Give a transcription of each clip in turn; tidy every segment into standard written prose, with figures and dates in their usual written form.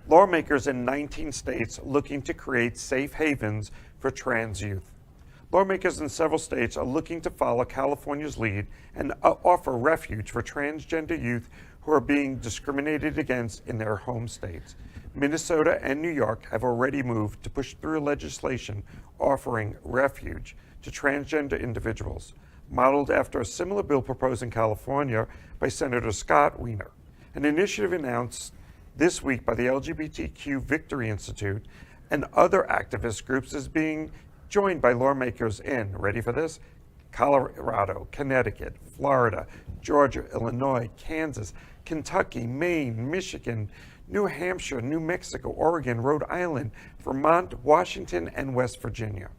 Lawmakers in 19 states looking to create safe havens for trans youth. Lawmakers in several states are looking to follow California's lead and offer refuge for transgender youth who are being discriminated against in their home states. Minnesota and New York have already moved to push through legislation offering refuge to transgender individuals, modeled after a similar bill proposed in California by Senator Scott Wiener. An initiative announced this week by the LGBTQ Victory Institute and other activist groups is being joined by lawmakers in, ready for this, Colorado, Connecticut, Florida, Georgia, Illinois, Kansas, Kentucky, Maine, Michigan, New Hampshire, New Mexico, Oregon, Rhode Island, Vermont, Washington, and West Virginia.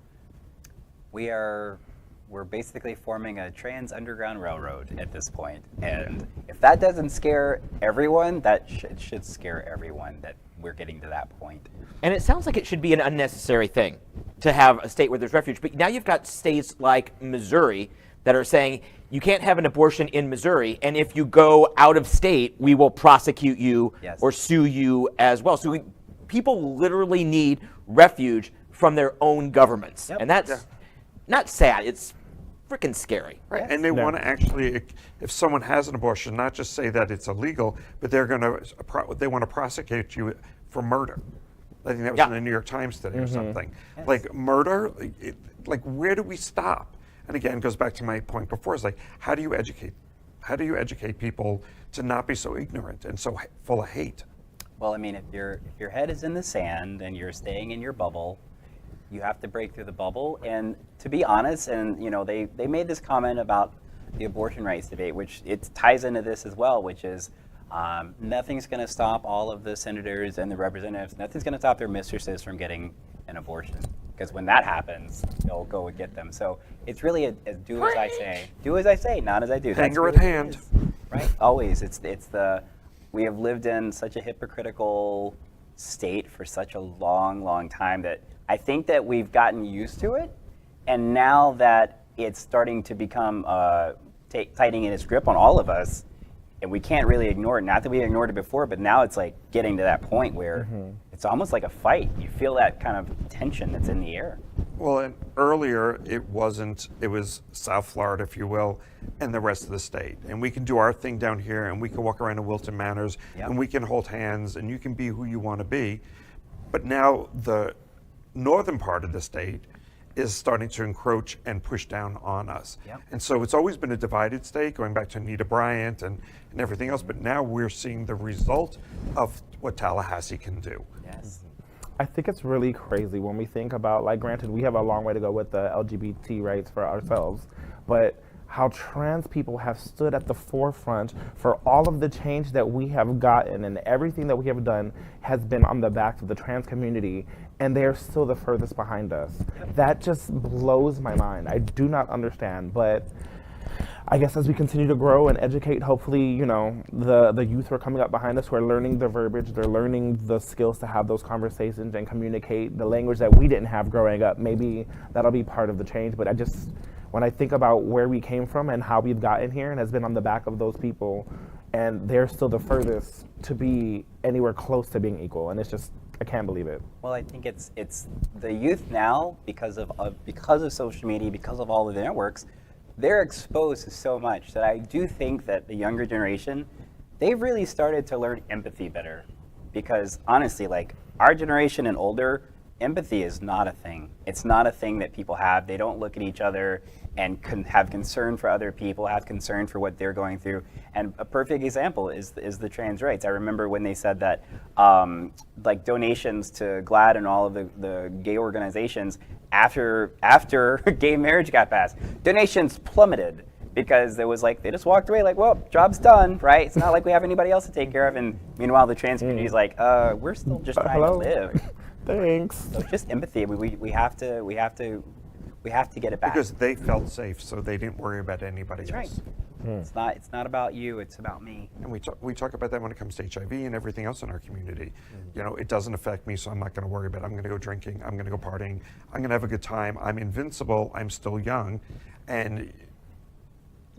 We're basically forming a trans underground railroad at this point. And if that doesn't scare everyone, that should scare everyone that we're getting to that point. And it sounds like it should be an unnecessary thing to have a state where there's refuge. But now you've got states like Missouri that are saying you can't have an abortion in Missouri, and if you go out of state, we will prosecute you or sue you as well. So people literally need refuge from their own governments. And that's not sad, it's freaking scary. Right, and they want to actually, if someone has an abortion, not just say that it's illegal, but they want to prosecute you for murder. I think that was in the New York Times today or something. Like murder, like where do we stop? And again, it goes back to my point before, it's like, how do you educate? How do you educate people to not be so ignorant and so full of hate? Well, I mean, if your head is in the sand and you're staying in your bubble, you have to break through the bubble. And to be honest, and you know, they made this comment about the abortion rights debate, which it ties into this as well, which is nothing's going to stop all of the senators and the representatives. Nothing's going to stop their mistresses from getting an abortion, because when that happens, they'll go and get them. So it's really a do as I say, not as I do. Hanger at hand, right? Always. We have lived in such a hypocritical state for such a long time that I think that we've gotten used to it, and now that it's starting to become tightening in its grip on all of us, and we can't really ignore it. Not that we ignored it before, but now it's like getting to that point where it's almost like a fight. You feel that kind of tension that's in the air. Well, and earlier it wasn't, it was South Florida, if you will, and the rest of the state. And we can do our thing down here, and we can walk around in Wilton Manors, and we can hold hands, and you can be who you want to be. But now the northern part of the state is starting to encroach and push down on us. And so it's always been a divided state, going back to Anita Bryant and everything else, but now we're seeing the result of what Tallahassee can do. I think it's really crazy when we think about, like, granted, we have a long way to go with the LGBT rights for ourselves, but how trans people have stood at the forefront for all of the change that we have gotten, and everything that we have done has been on the backs of the trans community, and they're still the furthest behind us. That just blows my mind. I do not understand, but I guess as we continue to grow and educate, hopefully, you know, the youth who are coming up behind us, who are learning the verbiage, they're learning the skills to have those conversations and communicate the language that we didn't have growing up. Maybe that'll be part of the change, but when I think about where we came from and how we've gotten here, and has been on the back of those people, and they're still the furthest to be anywhere close to being equal, and it's just, I can't believe it. Well, I think it's the youth now, because of social media, because of all of the networks, they're exposed to so much that I do think that the younger generation, they've really started to learn empathy better. Because honestly, like our generation and older, empathy is not a thing. It's not a thing that people have. They don't look at each other and have concern for other people, have concern for what they're going through. And a perfect example is the trans rights. I remember when they said that like donations to GLAAD and all of the gay organizations after gay marriage got passed, donations plummeted because it was like they just walked away like, well, job's done, right? It's not like we have anybody else to take care of. And meanwhile, the trans community is like, we're still just trying to live. Thanks. So just empathy. We have to get it back. Because they felt safe, so they didn't worry about anybody else. Right. It's not about you, it's about me. And we talk about that when it comes to HIV and everything else in our community. You know, it doesn't affect me, so I'm not going to worry about it. I'm going to go drinking, I'm going to go partying, I'm going to have a good time. I'm invincible, I'm still young, and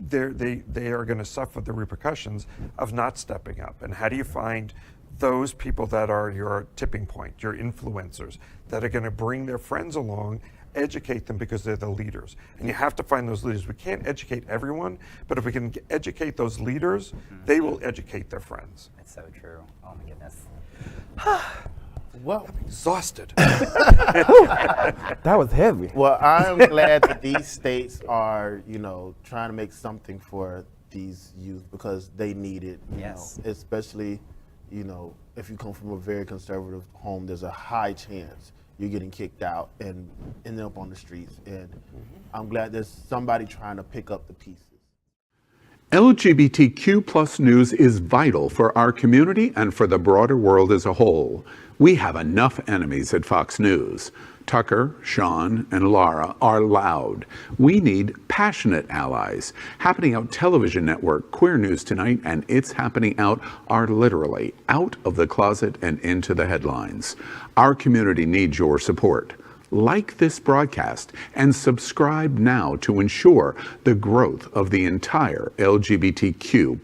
they are going to suffer the repercussions of not stepping up. And how do you find those people that are your tipping point, your influencers, that are going to bring their friends along, educate them because they're the leaders. And you have to find those leaders. We can't educate everyone, but if we can educate those leaders, they will educate their friends. That's so true. Oh my goodness. Well, Exhausted. That was heavy. well, I'm glad that these states are, trying to make something for these youth because they need it. Yes. Especially, if you come from a very conservative home, there's a high chance you're getting kicked out and ending up on the streets. And I'm glad there's somebody trying to pick up the pieces. LGBTQ plus news is vital for our community and for the broader world as a whole. We have enough enemies at Fox News. Tucker, Sean, and Laura are loud. We need passionate allies. Happening Out television network, Queer News Tonight, and It's Happening Out are literally out of the closet and into the headlines. Our community needs your support. Like this broadcast and subscribe now to ensure the growth of the entire LGBTQ